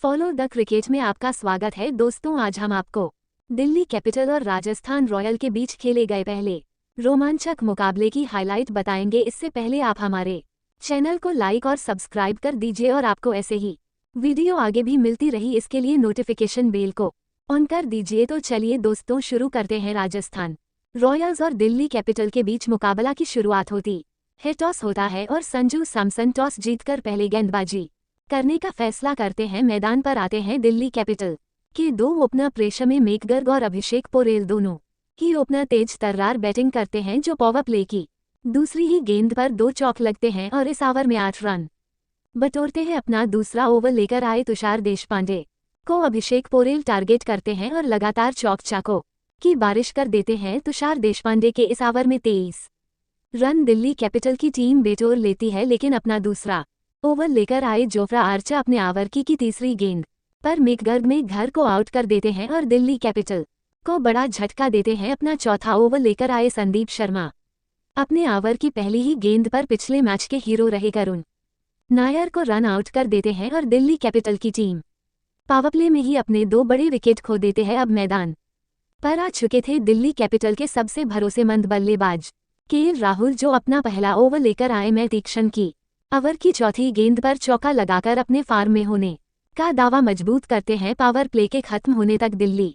Follow the cricket में आपका स्वागत है दोस्तों। आज हम आपको दिल्ली कैपिटल और राजस्थान रॉयल के बीच खेले गए पहले रोमांचक मुकाबले की हाईलाइट बताएंगे। इससे पहले आप हमारे चैनल को लाइक और सब्सक्राइब कर दीजिए और आपको ऐसे ही वीडियो आगे भी मिलती रही इसके लिए नोटिफिकेशन बेल को ऑन कर दीजिए। तो चलिए दोस्तों शुरू करते हैं। राजस्थान रॉयल्स और दिल्ली कैपिटल के बीच मुकाबला की शुरुआत होती है। टॉस होता है और संजू सैमसन टॉस जीतकर पहले गेंदबाजी करने का फैसला करते हैं। मैदान पर आते हैं दिल्ली कैपिटल के दो ओपनर प्रेषमे मैकगर्ग और अभिषेक पोरेल। दोनों ही ओपनर तेज तर्रार बैटिंग करते हैं जो पावर प्ले की दूसरी ही गेंद पर 2 चौक लगते हैं और इस ओवर में 8 रन बटोरते हैं। अपना दूसरा ओवर लेकर आए तुषार देशपांडे को अभिषेक पोरेल टारगेट करते हैं और लगातार चौक छक्कों की बारिश कर देते हैं। तुषार देशपांडे के इस ओवर में 23 रन दिल्ली कैपिटल की टीम बटोर लेती है, लेकिन अपना दूसरा ओवर लेकर आए जोफ्रा आर्चर अपने ओवर की तीसरी गेंद पर मैकगर्ग में घर को आउट कर देते हैं और दिल्ली कैपिटल को बड़ा झटका देते हैं। अपना चौथा ओवर लेकर आए संदीप शर्मा अपने ओवर की पहली ही गेंद पर पिछले मैच के हीरो रहे करुण नायर को रन आउट कर देते हैं और दिल्ली कैपिटल की टीम पावरप्ले में ही अपने 2 बड़े विकेट खो देते हैं। अब मैदान पर आ चुके थे दिल्ली कैपिटल के सबसे भरोसेमंद बल्लेबाज केएल राहुल, जो अपना पहला ओवर लेकर आए मैं तीक्ष्ण की ओवर की चौथी गेंद पर चौका लगाकर अपने फार्म में होने का दावा मजबूत करते हैं। पावर प्ले के खत्म होने तक दिल्ली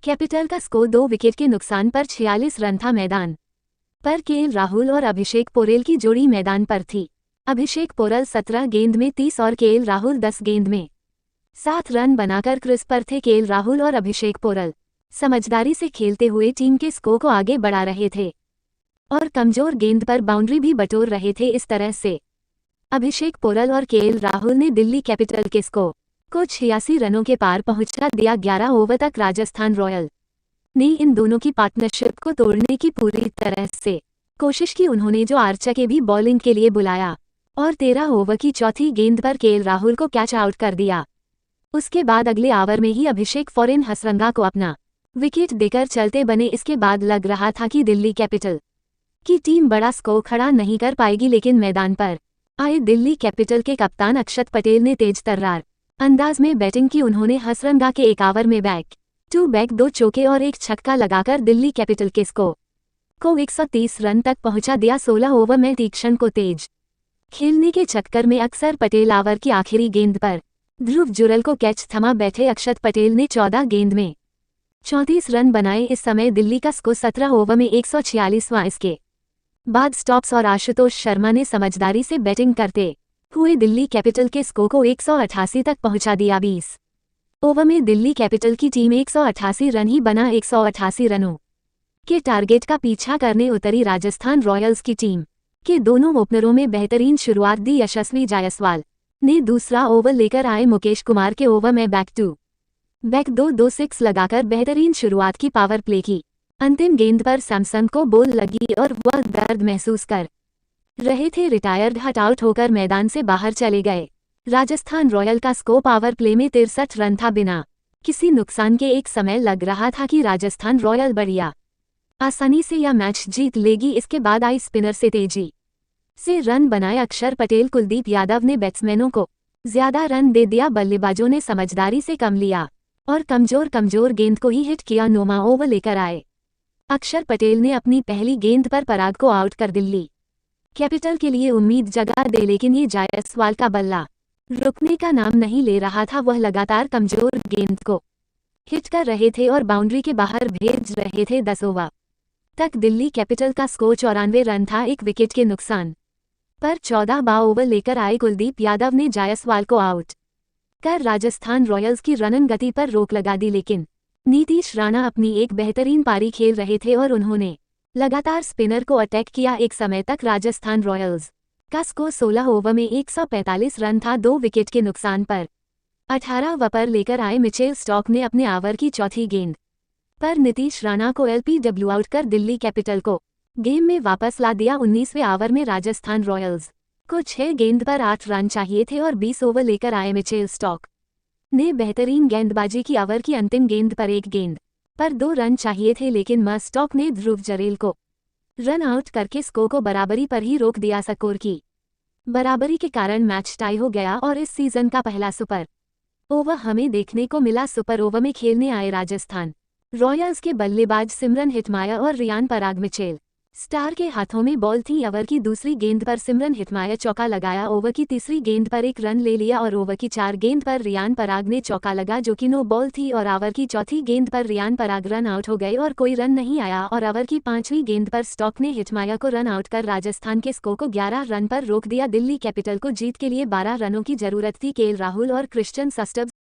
कैपिटल का स्कोर 2 विकेट के नुकसान पर 46 रन था। मैदान पर केएल राहुल और अभिषेक पोरेल की जोड़ी मैदान पर थी। अभिषेक पोरेल 17 गेंद में 30 और केएल राहुल 10 गेंद में 7 रन बनाकर क्रीज पर थे। केएल राहुल और अभिषेक पोरेल समझदारी से खेलते हुए टीम के स्कोर को आगे बढ़ा रहे थे और कमजोर गेंद पर बाउंड्री भी बटोर रहे थे। इस तरह से अभिषेक पोरेल और केएल राहुल ने दिल्ली कैपिटल के स्कोर को 86 रनों के पार पहुंचा दिया। 11 ओवर तक राजस्थान रॉयल ने इन दोनों की पार्टनरशिप को तोड़ने की पूरी तरह से कोशिश की। उन्होंने जो आर्चर के भी बॉलिंग के लिए बुलाया और 13 ओवर की चौथी गेंद पर केएल राहुल को कैच आउट कर दिया। उसके बाद अगले ओवर में ही अभिषेक फॉरेन हसरंगा को अपना विकेट देकर चलते बने। इसके बाद लग रहा था कि दिल्ली कैपिटल की टीम बड़ा स्कोर खड़ा नहीं कर पाएगी, लेकिन मैदान पर आए दिल्ली कैपिटल के कप्तान अक्षत पटेल ने तेज तर्रार अंदाज में बैटिंग की। उन्होंने हसरंगा के एक ओवर में बैक टू बैक 2 चौके और 1 छक्का लगाकर दिल्ली कैपिटल के स्कोर को 130 रन तक पहुंचा दिया। 16 ओवर में तीक्ष्ण को तेज खेलने के चक्कर में अक्षर पटेल ओवर की आखिरी गेंद पर ध्रुव जुरल को कैच थमा बैठे। अक्षत पटेल ने 14 गेंद में 34 रन बनाए। इस समय दिल्ली का स्कोर 17 ओवर में 146। इसके बाद स्टॉप्स और आशुतोष शर्मा ने समझदारी से बैटिंग करते हुए दिल्ली कैपिटल के स्कोर को 188 तक पहुंचा दिया। 20 ओवर में दिल्ली कैपिटल की टीम 188 रन ही बना 188 रनों के टारगेट का पीछा करने उतरी राजस्थान रॉयल्स की टीम के दोनों ओपनरों में बेहतरीन शुरुआत दी। यशस्वी जायसवाल ने दूसरा ओवर लेकर आए मुकेश कुमार के ओवर में बैक टू बैक 2 6 लगाकर बेहतरीन शुरुआत की। पावर प्ले की अंतिम गेंद पर सैमसन को बॉल लगी और वह दर्द महसूस कर रहे थे। रिटायर्ड हट आउट होकर मैदान से बाहर चले गए। राजस्थान रॉयल का स्कोर पावर प्ले में 63 रन था। बिना किसी नुकसान के एक समय लग रहा था कि राजस्थान रॉयल बढ़िया आसानी से यह मैच जीत लेगी। इसके बाद आई स्पिनर से तेजी से रन बनाए अक्षर पटेल। कुलदीप यादव ने बैट्समैनों को ज्यादा रन दे दिया। बल्लेबाजों ने समझदारी से कम लिया और कमजोर गेंद को ही हिट किया। 9वां ओवर लेकर आए अक्षर पटेल ने अपनी पहली गेंद पर पराग को आउट कर दिल्ली कैपिटल के लिए उम्मीद जगा दे, लेकिन ये जायसवाल का बल्ला रुकने का नाम नहीं ले रहा था। वह लगातार कमजोर गेंद को हिट कर रहे थे और बाउंड्री के बाहर भेज रहे थे। 10 ओवर तक दिल्ली कैपिटल का स्कोर 94 रन था। 1 विकेट के नुकसान पर 14वां ओवर लेकर आए कुलदीप यादव ने जायसवाल को आउट कर राजस्थान रॉयल्स की रनन गति पर रोक लगा दी, लेकिन नीतीश राणा अपनी एक बेहतरीन पारी खेल रहे थे और उन्होंने लगातार स्पिनर को अटैक किया। एक समय तक राजस्थान रॉयल्स का स्कोर 16 ओवर में 145 रन था। 2 विकेट के नुकसान पर 18 ओवर पर लेकर आए मिचेल स्टॉक ने अपने ओवर की चौथी गेंद पर नीतीश राणा को एलपीडब्ल्यू आउट कर दिल्ली कैपिटल को गेम में वापस ला दिया। 19वें ओवर में राजस्थान रॉयल्स को 6 गेंद पर 8 रन चाहिए थे और 20 ओवर लेकर आए मिचेल स्टॉक ने बेहतरीन गेंदबाजी की। ओवर की अंतिम गेंद पर 1 गेंद पर 2 रन चाहिए थे, लेकिन मस्टॉक ने ध्रुव जुरैल को रन आउट करके स्कोर को बराबरी पर ही रोक दिया। स्कोर की बराबरी के कारण मैच टाई हो गया और इस सीजन का पहला सुपर ओवर हमें देखने को मिला सुपर ओवर में खेलने आए राजस्थान रॉयल्स के बल्लेबाज सिमरन हिटमायर और रियान पराग मिचेल स्टार के हाथों में बॉल थी। ओवर की दूसरी गेंद पर सिमरन हिटमायर चौका लगाया, ओवर की तीसरी गेंद पर एक रन ले लिया और ओवर की 4 गेंद पर रियान पराग ने चौका लगा जो कि नो बॉल थी और ओवर की चौथी गेंद पर रियान पराग रन आउट हो गए और कोई रन नहीं आया और ओवर की 5वीं गेंद पर स्टॉक ने हिटमायर को रन आउट कर राजस्थान के स्कोर को 11 रन पर रोक दिया। दिल्ली कैपिटल को जीत के लिए 12 रनों की जरूरत थी। केएल राहुल और क्रिश्चियन सस्टब्स